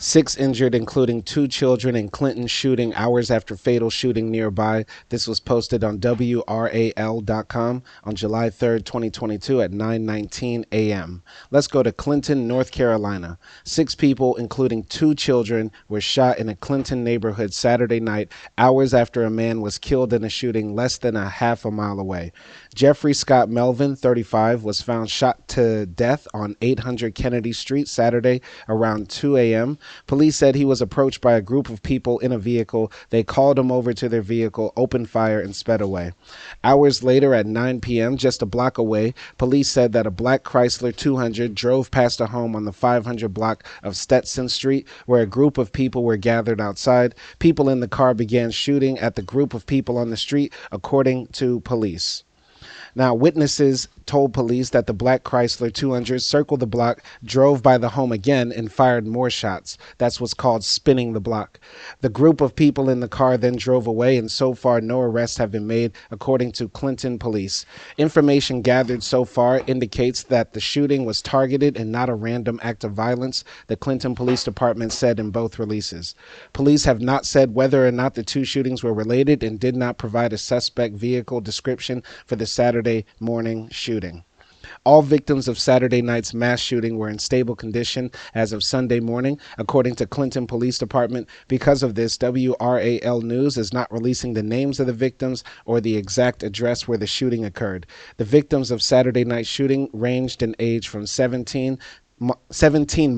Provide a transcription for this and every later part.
6 injured, including 2 children in Clinton shooting hours after fatal shooting nearby. This was posted on WRAL.com on July 3rd, 2022 at 9:19 a.m. Let's go to Clinton, North Carolina. 6 people, including 2 children, were shot in a Clinton neighborhood Saturday night, hours after a man was killed in a shooting less than a half a mile away. Jeffrey Scott Melvin, 35, was found shot to death on 800 Kennedy Street Saturday around 2 a.m. Police said he was approached by a group of people in a vehicle. They called him over to their vehicle, opened fire, and sped away. Hours later at 9 p.m., just a block away, police said that a black Chrysler 200 drove past a home on the 500 block of Stetson Street, where a group of people were gathered outside. People in the car began shooting at the group of people on the street, according to police. Now, witnesses told police that the black Chrysler 200 circled the block, drove by the home again, and fired more shots. That's what's called spinning the block. The group of people in the car then drove away, and so far no arrests have been made, according to Clinton police. Information gathered so far indicates that the shooting was targeted and not a random act of violence, the Clinton Police Department said in both releases. Police have not said whether or not the 2 shootings were related and did not provide a suspect vehicle description for the Saturday morning shooting. All victims of Saturday night's mass shooting were in stable condition as of Sunday morning, according to Clinton Police Department. Because of this, WRAL News is not releasing the names of the victims or the exact address where the shooting occurred. The victims of Saturday night shooting ranged in age from 17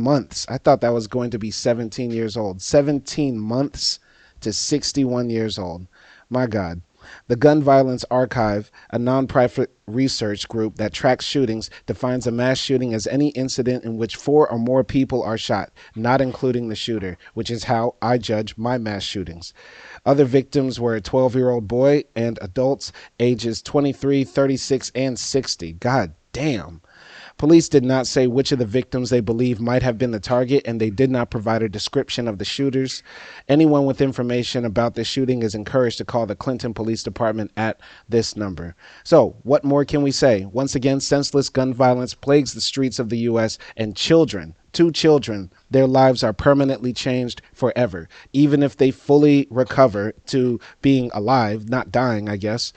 months. I thought that was going to be 17 years old. 17 months to 61 years old. My God. The Gun Violence Archive, a nonprofit research group that tracks shootings, defines a mass shooting as any incident in which 4 or more people are shot, not including the shooter, which is how I judge my mass shootings. Other victims were a 12-year-old boy and adults ages 23, 36, and 60. God damn. Police did not say which of the victims they believe might have been the target, and they did not provide a description of the shooters. Anyone with information about the shooting is encouraged to call the Clinton Police Department at this number. So, what more can we say? Once again, senseless gun violence plagues the streets of the U.S., and children, 2 children, their lives are permanently changed forever. Even if they fully recover to being alive, not dying, I guess,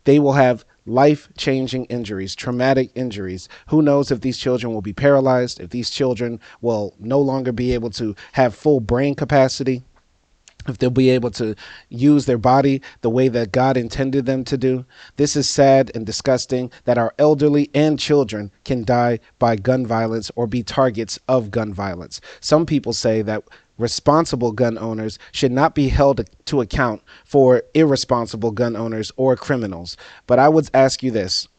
they will have life-changing injuries, traumatic injuries. Who knows if these children will be paralyzed, if these children will no longer be able to have full brain capacity, if they'll be able to use their body the way that God intended them to do. This is sad and disgusting that our elderly and children can die by gun violence or be targets of gun violence. Some people say that responsible gun owners should not be held to account for irresponsible gun owners or criminals. But I would ask you this.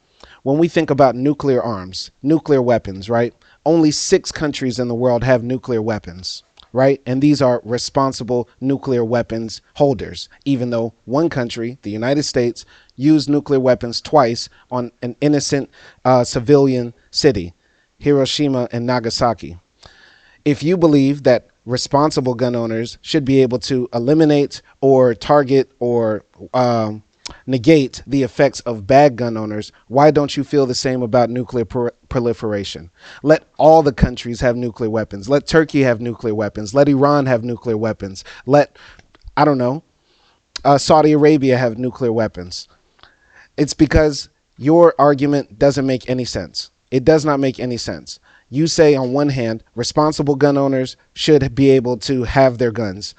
When we think about nuclear arms, nuclear weapons, right? Only 6 countries in the world have nuclear weapons, right? And these are responsible nuclear weapons holders, even though one country, the United States, used nuclear weapons twice on an innocent civilian city, Hiroshima and Nagasaki. If you believe that responsible gun owners should be able to eliminate or target or negate the effects of bad gun owners, why don't you feel the same about nuclear proliferation? Let all the countries have nuclear weapons. Let Turkey have nuclear weapons. Let Iran have nuclear weapons. Let, I don't know, Saudi Arabia have nuclear weapons. It's because your argument doesn't make any sense. It does not make any sense. You say on one hand, responsible gun owners should be able to have their guns,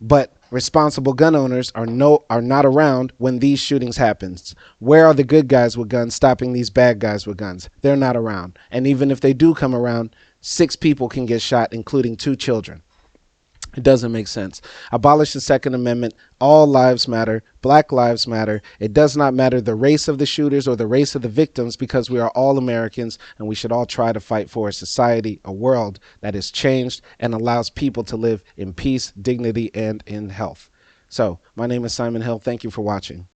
but responsible gun owners are not around when these shootings happen. Where are the good guys with guns stopping these bad guys with guns? They're not around. And even if they do come around, 6 people can get shot, including 2 children. It doesn't make sense. Abolish the Second Amendment. All lives matter. Black lives matter. It does not matter the race of the shooters or the race of the victims, because we are all Americans, and we should all try to fight for a society, a world that is changed and allows people to live in peace, dignity, and in health. So, my name is Simon Hill. Thank you for watching.